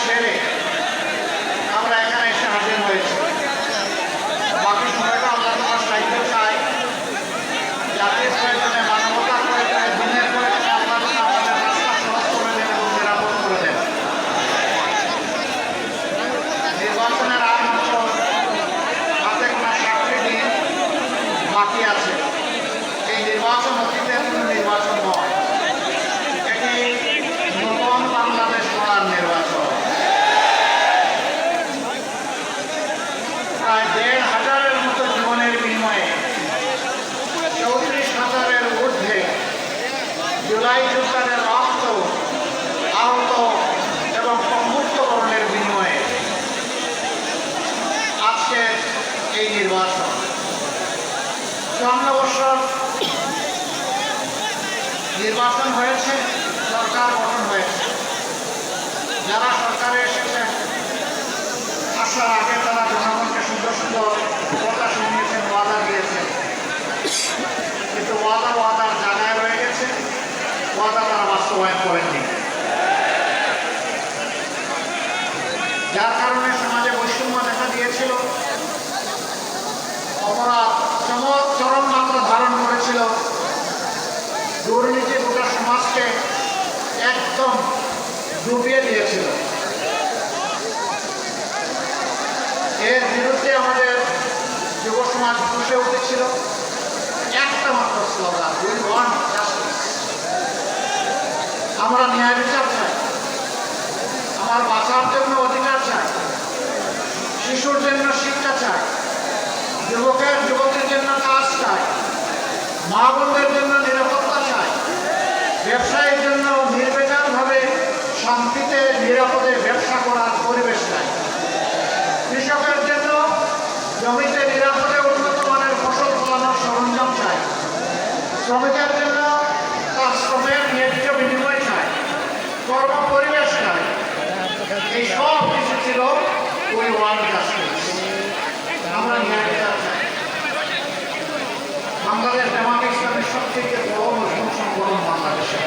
সেরে আমরা এখানে এসে হাজির হয়েছি। বাকি সময়টা আল্লাহ তাআলার সাহায্য চাই, জাতির প্রয়োজনে, মানবতার প্রয়োজনে, দিনের প্রয়োজনে আল্লাহ তাআলা আমাদের রাস্তা সহজ করে দেন এবং নিরাপদ করে দেন। নির্বাচনের আর মাত্র হাতে গোনা 7টি দিন বাকি আছে। এই নির্বাচন অতীতের কোনো নির্বাচন নয়, এটি নতুন বাংলাদেশ গড়ার নির্বাচন। প্রায় 1,500-এর মতো জীবনের বিনিময়ে 34,000-এর ঊর্ধ্বে জুলাই যোদ্ধাদের রক্ত, আহত এবং মুক্তকরণের বিনিময়ে আজকে এই নির্বাচন। 54 বছর নির্বাচন হয়েছে, সরকার গঠন হয়েছে। যারা সরকারে এসেছেন আসার আগে তারা জনগণকে সুন্দর সুন্দর কথা শুনিয়েছেন, ওয়াদা দিয়েছেন, কিন্তু ওয়াদার জায়গায় রয়ে গেছে, ওয়াদা তারা বাস্তবায়ন করেননি। যার কারণে সমাজে বৈষম্য দেখা দিয়েছিল, অপরাধ চরম মাত্রা ধারণ করেছিল, দুর্নীতি গোটা সমাজকে একদম ডুবিয়ে দিয়েছিল। এর বিরুদ্ধে আমাদের যুব সমাজ ফুসে উঠেছিল একটা মাত্র স্লোগান, উই ওয়ান্ট জাস্টিস। আমরা ন্যায় বিচার চাই, আমার বাঁচার জন্য অধিকার চাই, শিশুর জন্য শিক্ষা চাই, যুবকের জন্য কাজ চাই, মা বোনদের জন্য নিরাপত্তা চাই, ব্যবসায়ীর জন্য নির্বিঘ্নভাবে শান্তিতে নিরাপদে ব্যবসা করার পরিবেশ চাই, কৃষকের জন্য জমিতে নিরাপদে উন্নত মানের ফসল ফলানোর সরঞ্জাম চাই, শ্রমিকের জন্য তার শ্রমের ন্যায্য বিনিময় চাই, কর্ম পরিবেশ চাই। এই সব কিছু ছিল উই ওয়ান্ট জাস্টিস। আমরা ন্যায় বিচার চাই। বাংলাদেশ জামাত ইসলামের সবথেকে বড় মুসলিম সংগঠন বাংলাদেশে।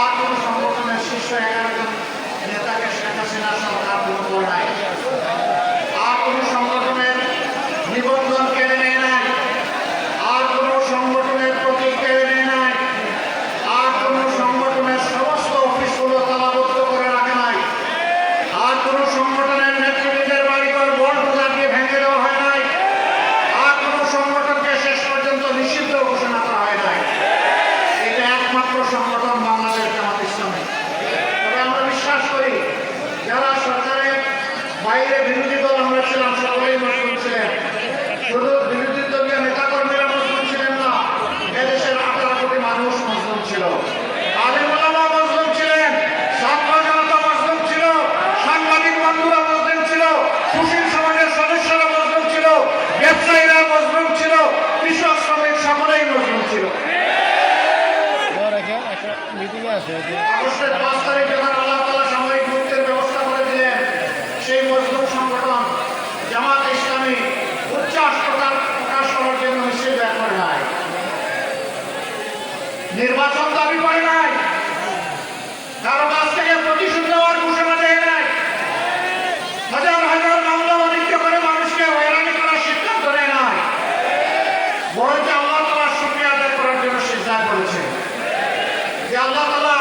আর কোন সংগঠনের শীর্ষ 11 জন নেতাকে শেখ হাসিনা সরকার পূরণ করে নাই। আর কোন সংগঠনের নিবন্ধন কেড়ে নেয় নাই। আর কোন সংগঠনের প্রতীক কেড়ে নেয় নাই। আর কোন সংগঠনের সমস্ত অফিসগুলো তালাবদ্ধ করে রাখে নাই। আর কোন সংগঠনের নেতৃত্বের বাড়িঘর বলডোজার দিয়ে ভেঙে দেওয়া হয় নাই। আর কোন সংগঠনকে শেষ পর্যন্ত নিষিদ্ধ ঘোষণা করা হয় নাই। এটা একমাত্র সংগঠন বাংলাদেশ জামাত ইসলামী। তবে আমরা বিশ্বাস করি যারা সরকারের বাইরে বিরোধী দল আমরা ছিলাম, সকলেই মজলুম ছিলেন। শুধু বিরোধী দলীয় নেতাকর্মীরা মজলুম ছিলেন না, এদেশের 18 কোটি মানুষ মজলুম ছিল। আলেম ওলামা মজলুম ছিলেন, ছাত্র জনতা মজলুম ছিল, সাংবাদিক বন্ধুরা মজলুম ছিল, সুশীল সমাজের সদস্যরা মজলুম ছিল, ব্যবসায়ীরা মজলুম ছিল, কৃষক শ্রমিক সকলেই মজলুম ছিল। আগস্টের 5 তারিখ যখন আল্লাহ তাআলা সাময়িক মুক্তির ব্যবস্থা করে দিলেন, সেই মজলুম সংগঠন জামাত ইসলামী উচ্ছ্বাস প্রকাশ করার জন্য মিছিল বের করে নাই, নির্বাচন দাবি করে নাই, কারো কাছ থেকে প্রতিশোধ নেওয়ার ঘোষণা দেয় নাই, হাজার হাজার মামলা বাণিজ্য করে মানুষকে হয়রানি করার সিদ্ধান্ত নেয় নাই, বরঞ্চ আল্লাহ তাআলার শুকরিয়া আদায় করার জন্য সিদ্ধান্ত করেছে যে আল্লাহ তাআলা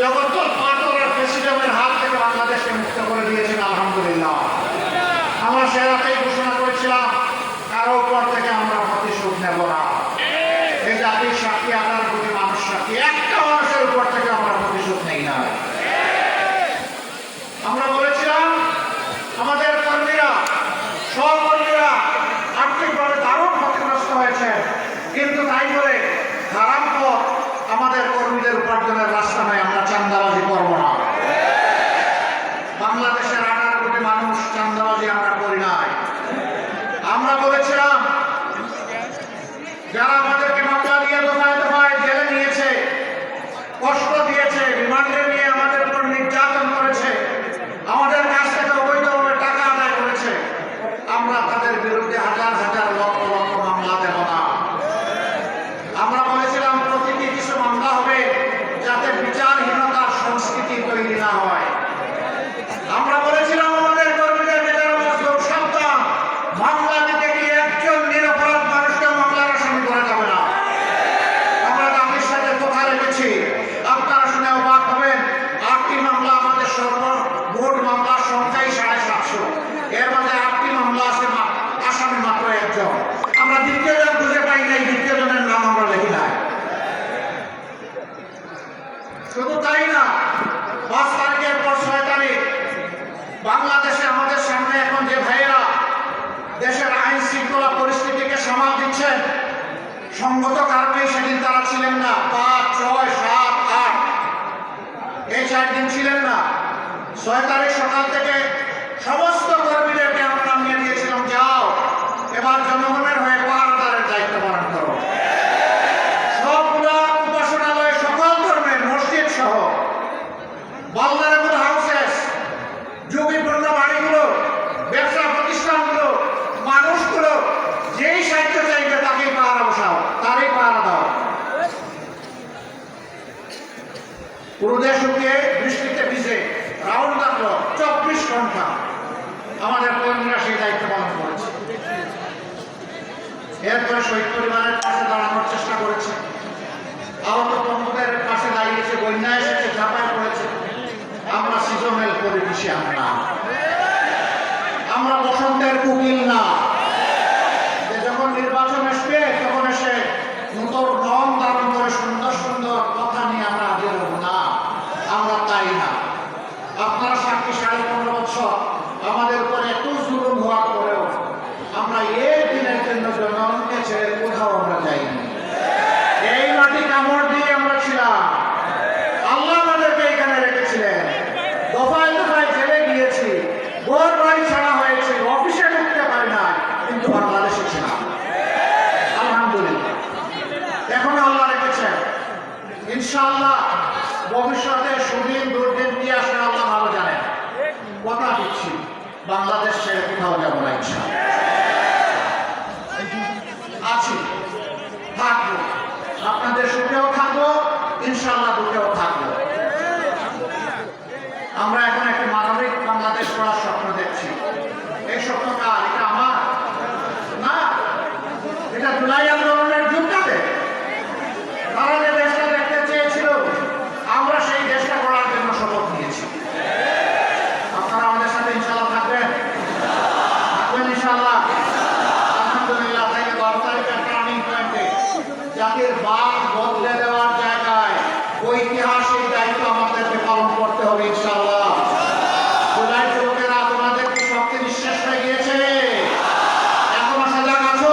জগদ্দল পাথর আর প্রেসিডেন্টের হাত থেকে বাংলাদেশকে মুক্ত করে দিয়েছেন। আলহামদুলিল্লাহ। আমরা সে রাতেই ঘোষণা করেছিলাম কারো উপর থেকে আমরা প্রতিশোধ নেব না। এই জাতির সাক্ষী 18 কোটি মানুষ সাক্ষী, একটা মানুষের উপর থেকে আমরা প্রতিশোধ নেই না। আমরা বলেছিলাম আমাদের কর্মীরা, সহকর্মীরা আর্থিকভাবে দারুণ ক্ষতিগ্রস্ত হয়েছে, কিন্তু তাই বলে হারাম পথ আমাদের কর্মীদের উপার্জনের রাস্তা নয়, আমরা চাঁদাবাজি করব না। বাংলাদেশের 18 কোটি মানুষ চাঁদাবাজি আমরা করি নাই। আমরা বলেছিলাম শুধু তাই না, 5 তারিখের পর 6 তারিখ বাংলাদেশে আমাদের সামনে এখন যে ভাইয়েরা দেশের আইন শৃঙ্খলা পরিস্থিতিকে সামাল দিচ্ছেন, সঙ্গত কারণেই সেদিন তারা ছিলেন না। 5, 6, 7, 8 এই 4 দিন ছিলেন না। 6 তারিখ সকাল থেকে সমস্ত কর্মীদেরকে আমরা নামিয়ে দিয়েছিলাম, যাও এবার জনগণের হয়ে পাহারাদারের দায়িত্ব পালন করো। সবগুলা উপাসনালয়, সকল ধর্মের মসজিদ সহ ভালনারেবল হাউসেস, ঝুঁকিপূর্ণ বাড়িগুলো, ব্যবসা প্রতিষ্ঠানগুলো, মানুষগুলো যেই সাহায্য চাইবে তাকেই পাহারা বসাও, তারই পাহারা দাও। পুরো দেশ শুকিয়ে বৃষ্টিতে ভিজে রাউন্ড থাকলো 24 ঘন্টা আমাদের কর্মীরা সেই দায়িত্ব পালন করেছে। এরপরে শহীদ পরিবারের পাশে দাঁড়ানোর চেষ্টা করেছে, আহত বন্ধুদের পাশে দাঁড়িয়েছে, বন্যা এসেছে, ঝাঁপায় পড়েছে। আমরা সিজনাল পলিটিশিয়ান না, আমরা বসন্তের কুকিল না, যে যখন নির্বাচন আসবে তখন এসে নতুন রং ধারণ করে সুন্দর সুন্দর কথা নিয়ে আমরা হাজির হব না, আমরা তাই না। আপনারা সাক্ষী, 15.5 বছর আমাদের উপরে এত জুলুম হওয়ার পরেও আমরা এই দিনের জন্য জনগণকে ছেড়ে কোথাও আমরা যাইনি। এই মাটি কামড় দিয়ে আমরা ছিলাম, আল্লাহ আমাদেরকে এখানে রেখেছিলেন। দফায় দফায় জেলে গিয়েছি, ঘর বাড়ি ছাড়া হয়েছে, অফিসে ঢুকতে পারি না, কিন্তু বাংলাদেশে ছিলাম আলহামদুলিল্লাহ। এখন আল্লাহ রেখেছেন, ইনশাআল্লাহ ভবিষ্যতে সুদিন দুর্দিন কি আসলে আল্লাহ ভালো জানেন। কথা দিচ্ছি, বাংলাদেশ ছেড়ে কোথাও যাবো না ইনশাআল্লাহ। আছি, থাকবো, আপনাদের সুখেও থাকবো, ইনশাআল্লাহ দুঃখেও থাকবো। আমরা এখন একটা মানবিক বাংলাদেশ গড়ার স্বপ্ন দেখছি। এই স্বপ্ন কার? এটা আমার না, এটা জুলাই আন্দোলনের যুদ্ধে তারা যে দেশটা দেখতে চেয়েছিল, আমরা সেই দেশটা গড়ার জন্য শপথ নিয়েছি। আপনারা আমাদের সাথে ইনশাআল্লাহ থাকবেন, থাকবেন ইনশাআল্লাহ। আলহামদুলিল্লাহ, থেকে 12 তারিখের টার্নিং পয়েন্টে জাতির বাক বদলে দেওয়ার জায়গায় ঐতিহাসিক দায়িত্ব আমাদেরকে পালন করতে হবে ইনশাআল্লাহ। জুলাই যুবকেরা, তোমাদের কি শক্তি নিঃশেষ হয়ে গিয়েছে? এখনো সজাগ আছো?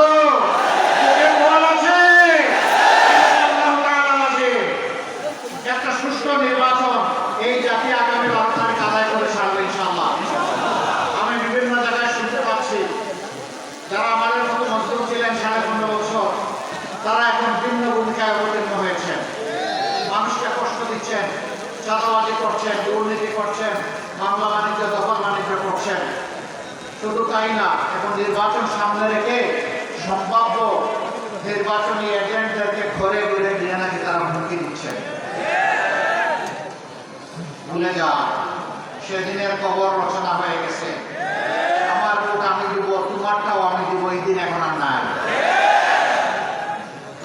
বল আছে? একটা সুষ্ঠু নির্বাচন এই জাতি আগামী 12 তারিখ আদায় করে ছাড়বে ইনশাআল্লাহ। আমি বিভিন্ন জায়গায় শুনতে পাচ্ছি, যারা আমাদের মতো মজদুর ছিলেন 15.5 বছর, তারা এখন ভিন্ন ভূমিকায় অবতীর্ণ হয়েছেন, মানুষকে কষ্ট দিচ্ছেন, চাঁদাবাজি করছেন, দুর্নীতি করছেন, মামলা বাণিজ্য, দখল বাণিজ্য করছেন। শুধু তাই না, এখন নির্বাচন সামনে রেখে সম্ভাব্য নির্বাচনী এজেন্টদেরকে ঘরে ঘুরে নিয়ে নাকি তারা হুমকি দিচ্ছেন। ভুলে যা, সেদিনের খবর রচনা হয়ে গেছে। আমার ভোট আমি দিব, তোমারটাও আমি দিব, এই দিন এখন আর নাই।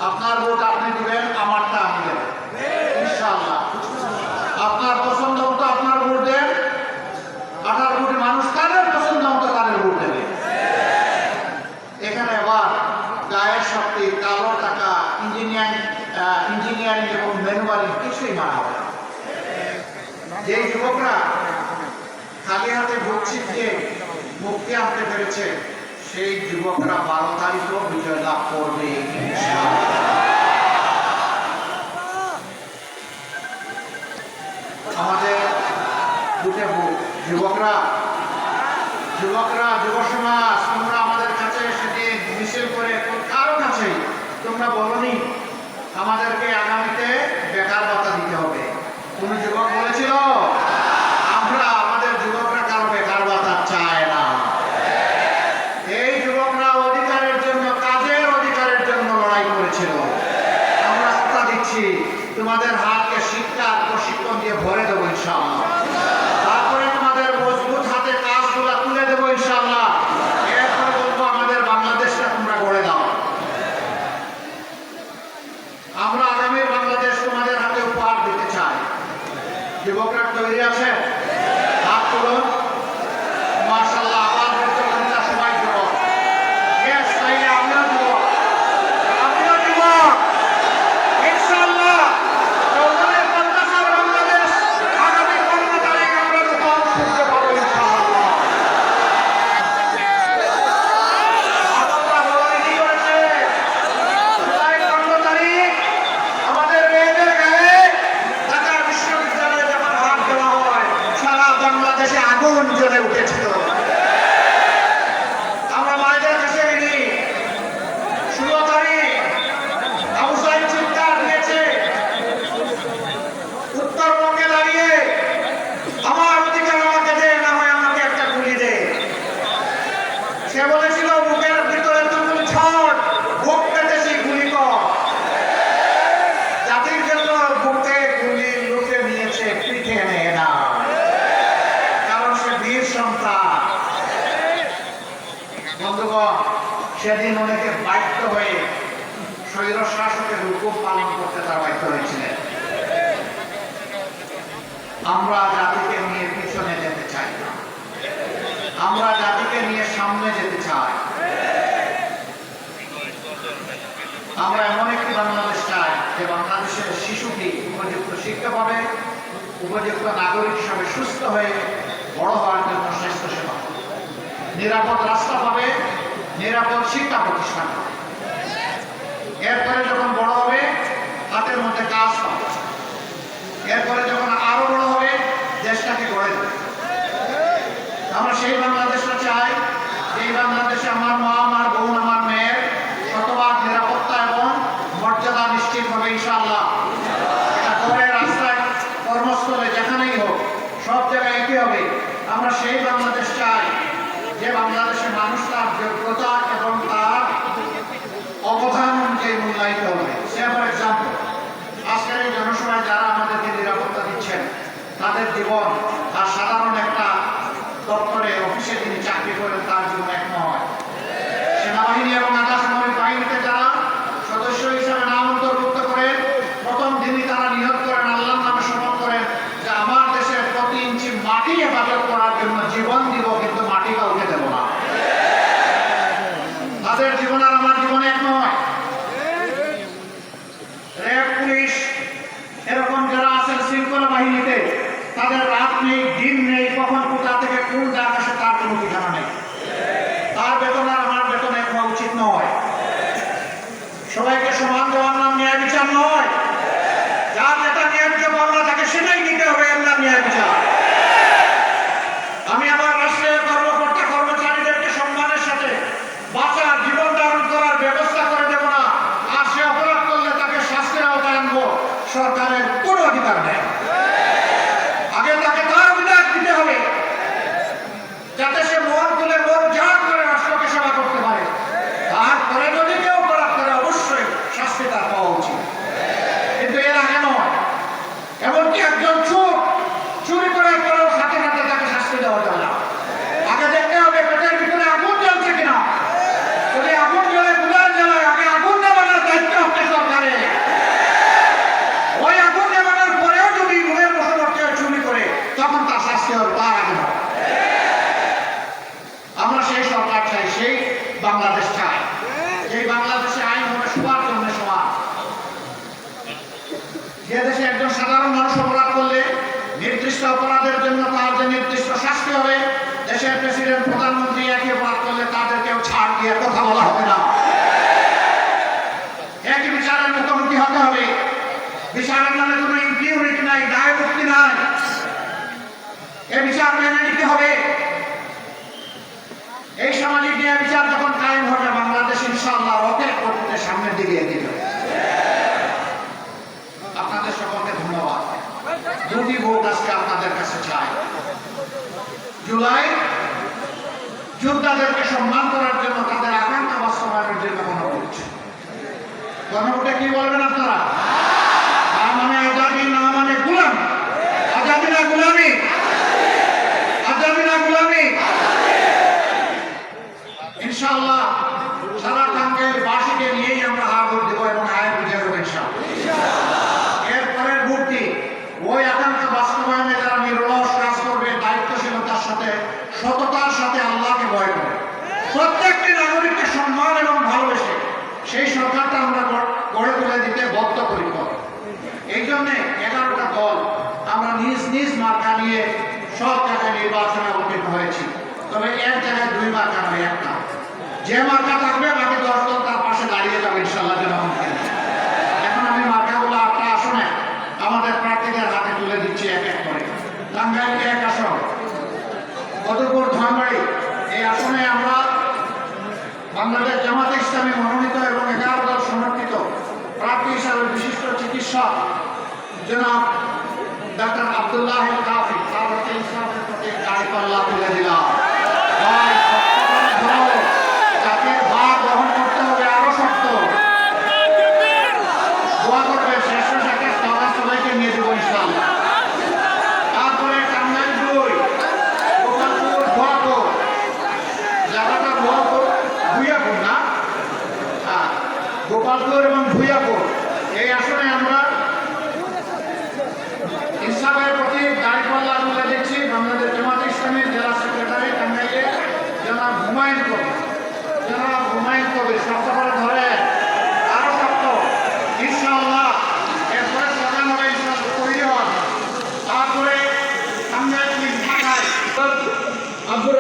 আপনার ভোট আপনি দিবেন, আমারটা আমি দেব ইনশাআল্লাহ। আপনার পছন্দ মতো আপনার ভোট দেন, 18 কোটি মানুষ তাদের পছন্দ মতো তাদের ভোট দেবে। এখানে আবার গায়ের শক্তি, কালো টাকা, ইঞ্জিনিয়ারিং এবং ম্যানুয়ালিং কিছুই মানা হবে না। যে যুবকরা খালি হাতে ভোট ছিটিয়ে মুক্তি আনতে পেরেছে, সেই যুবকরা 12 তারিখও বিজয় লাভ করবে আমাদের বুঝে যুবকরা, যুব সমাজ, তোমরা আমাদের কাছে সেদিন মিছিল করে কারো কাছে তোমরা বলনি আমাদেরকে আগামীতে বেকার ভাতা দিতে হবে। কোন যুবক বলেছিল? আমরা, আমাদের যুবকরা কারো বেকার ভাতা চায় না। এই যুবকরা অধিকারের জন্য, কাজের অধিকারের জন্য লড়াই করেছিল। আমরা কথা দিচ্ছি, তোমাদের হাতকে শিক্ষার প্রশিক্ষণ দিয়ে ভরে দেবো ইনশাআল্লাহ। তারপরে তোমাদের মজবুত হাতে কাজগুলা তুলে দেবো ইনশাআল্লাহ। এরপরে বলবো আমাদের বাংলাদেশটা তোমরা গড়ে দাও। আমরা আগামীর বাংলাদেশ তোমাদের হাতে উপহার দিতে চাই। যুবকরা তৈরি আছে? হাত তুলুন। মাশাআল্লাহ, আবার বৃদ্ধবনিতা সবাই যুবক। ইয়েস, তাইলে আমিও যুবক, আমিও যুবক ইনশাআল্লাহ। চৌধুরী প্রত্যাশার দেশে আগুন জ্বলে উঠেছিল। আমরা মায়েদের কাছে গেলি 16 তারিখ আবু সাইদ চিৎকার দিয়েছে উত্তরবঙ্গে দাঁড়িয়ে, আমার অধিকার আমাকে দে, না হয় আমাকে একটা গুলি দে। সে বলেছিল বুকের ভিতরে তুমুল ঝড়, বুক পেতেছি গুলি কর। জাতির জন্য বুকে গুলি লুকে নিয়েছে, পিঠে নেয় না, কারণ সে বীর সন্তান। বন্ধুগণ, সেদিন অনেকে বাধ্য হয়ে স্বৈর শাসকের হুকুম পালন করতে তারা বাধ্য হয়েছিলেন। আমরা জাতিকে নিয়ে পিছনে যেতে চাই না, আমরা জাতিকে নিয়ে সামনে যেতে চাই। আমরা এমন একটি বাংলাদেশ চাই যে বাংলাদেশের শিশুটি উপযুক্ত শিক্ষা পাবে, উপযুক্ত নাগরিক হিসাবে সুস্থ হয়ে বড় হওয়ার জন্য স্বাস্থ্যসেবা, নিরাপদ রাস্তা পাবে, নিরাপদ শিক্ষা প্রতিষ্ঠান পাবে। এরপরে যখন বড় হবে হাতের মধ্যে কাজ পাবে, এরপরে যখন আরো বড় হবে দেশটাকে গড়ে দেবে। আমরা সেই বাংলাদেশটা চাই এই বাংলাদেশে আমার মা, আমার বোন, আমার মেয়ের শতভাগ নিরাপত্তা এবং মর্যাদা নিশ্চিত হবে ইনশাআল্লাহ। এটা ঘরে, রাস্তায়, কর্মস্থলে, যেখানেই হোক সব জায়গায় একই হবে। আমরা সেই বাংলাদেশ চাই যে বাংলাদেশের মানুষ তার যোগ্যতা এবং তার অবদান অনুযায়ী মূল্যায়িত হবে। সে ফর এক্সাম্পল, আজকের এই জনসভায় যারা আমাদেরকে নিরাপত্তা দিচ্ছেন তাদের জীবন আর সাধারণ একটা দপ্তরে অফিসে যিনি চাকরি করেন তার জীবন এক নয়। সেনাবাহিনী এবং আধা সামরিক বাহিনীতে যারা সদস্য হিসেবে নাম অন্তর্ভুক্ত করেন, প্রথম দিনই তারা নিয়োগ করেন, আল্লাহর নামে শপথ করেন যে আমার দেশের প্রতি ইঞ্চি মাটি হেফাজত করার জন্য জীবন দিব, কিন্তু মাটি কাউকে দেব না। তাদের জীবন আর আমার জীবন এক নয়। র্যাব, পুলিশ এরকম যারা আছেন শৃঙ্খলা বাহিনীতে, তাদের রাত নেই, দিন নেই, কখন কোথা থেকে কোন ডাক আসে তার কোনো ঠিকানা নেই। তার বেতন আর আমার বেতন এক হওয়া উচিত নয়। সবাইকে সমান দেওয়ার নাম ন্যায় বিচার নয়। যার যেটা ন্যায্য পাওনা তাকে সেটাই নিতে হবে, এর নাম ন্যায় বিচার। আমি আমার রাষ্ট্রের কর্মকর্তা কর্মচারীদেরকে সম্মানের সাথে বাঁচার, জীবন ধারণ করার ব্যবস্থা করে দেব না, আর সে অপরাধ করলে তাকে শাস্তির আওতায় আনবো, সরকারের কোনো অধিকার নেই। আগে তাকে তার অধিকার দিতে হবে যাতে সে মন তুলে মন জান করে রাষ্ট্রকে সেবা করতে পারে। তারপরে যদি কেউ অপরাধ করে অবশ্যই শাস্তি তার পাওয়া উচিত, কিন্তু এর আগে নয়। এমনকি একজন চোর চুরি করার পরেও সাথে সাথে তাকে শাস্তি দেওয়া যাবে না। আগে দেখতে হবে পেটের ভিতরে আগুন জ্বলছে কিনা। যদি আগুন জ্বলে, গুলার জ্বালায়, আগে আগুন নেবানোর দায়িত্ব হচ্ছে সরকারের। ওই আগুন নেবানোর পরেও যদি রুমের বসবাস চুরি করে, তখন তার শাস্তি হবে, তার আগে নয়। আমরা সেই সরকার চাই, সেই বাংলাদেশ চাই, সেই বাংলাদেশে আইন হবে সবার জন্য সমান। যে দেশে একজন সাধারণ মানুষ অপরাধ করলে নির্দিষ্ট অপরাধের জন্য তার যে নির্দিষ্ট শাস্তি হবে, দেশের প্রেসিডেন্ট, প্রধানমন্ত্রী একই অপরাধ করলে তাদের কেউ ছাড় দিয়ে কথা বলা হবে না। একই বিচারের মুখোমুখি হতে হবে। বিচারের নামে কোনো ইম্পিউনিটি নাই, দায় মুক্তি নাই। এ বিচার মেনে নিতে হবে। এই সামাজিক ন্যায় বিচার যখন কায়েম হবে, বাংলাদেশ ইনশাআল্লাহ রকেট গতিতে সামনের দিকে এগিয়ে যাবে। আপনাদের সকলকে ধন্যবাদ। দুটি ভোট আজকে আপনাদের কাছে চাই। জুলাই যোদ্ধাদেরকে সম্মান করার জন্য, তাদের আকাঙ্ক্ষা বাস্তবায়নের জন্য গণভোট। গণভোটে কি বলবেন আপনারা? না মানে আজাদি, না মানে গুলামি। আজাদি না গুলামি, আজাদি না গুলামি। ইনশাআল্লাহ সারা টাঙ্গাইল বাসীকে নিয়েই আমরা হা ভোট দেবো এবং হায় বুঝে দেবো ইনশাআল্লাহ। এরপরের ভোটটি ওই আকাঙ্ক্ষা বাস্তবায়নে যারা নিরলস কাজ করবে, দায়িত্বশীলতার সাথে, সততার সাথে, আল্লাহকে ভয় করে, প্রত্যেকটি নাগরিককে সম্মান এবং ভালোবেসে সেই সরকারটা আমরা গড়ে তুলে দিতে বদ্ধপরিকর। এই জন্য 11টা দল আমরা নিজ নিজ মার্কা নিয়ে সব জায়গায় নির্বাচনে অবতীর্ণ হয়েছি। তবে এক জায়গায় 2 মার্কা নয়, একটা। যে মার্কা থাকবে বাকি 10 দল তার পাশে দাঁড়িয়ে যাবে ইনশাআল্লাহ। এখন আমি মার্কাগুলো আপনার আসনে আমাদের প্রার্থীদের হাতে তুলে দিচ্ছি এক এক করে। টাঙ্গাইল 1 আসন, মধুপুর ধানবাড়ি এই আসনে আমরা বাংলাদেশ জামাতে ইসলামী মনোনীত এবং 11 দল সমর্থিত প্রার্থী হিসাবে বিশিষ্ট চিকিৎসক জনাব ডক্টর আব্দুল্লাহ কাফি তাদেরকে ইসলামের প্রতি দাঁড়িপাল্লা তুলে দিলাম। জাতির ভার গ্রহণ করতে হবে আরো শক্ত। দোয়া করবে শেষ সাথে সবাইকে নিয়ে দেবো ইনশাআল্লাহ। তারপরে টাঙ্গাইল 2 গোপালপুর ভুয়াপুর জায়গাটা ভুইয়াপুর না গোপালপুর এবং ভুইয়াপুর এই আসনে আমরা ইনসাফের প্রতি দাঁড়িপাল্লা তুলে দিচ্ছি বাংলাদেশ জামাতে ইসলামীর জেলা সেক্রেটারি টাঙ্গাইলে জনাব হুমায়ুন কবির শক্ত করে ধরে আরো শক্ত ইনশাআল্লাহ। এরপরে প্রধান হবে ইনশাআল্লাহ তৈরি হন। তারপরে টাঙ্গাইল ঢাকায় আব্দুর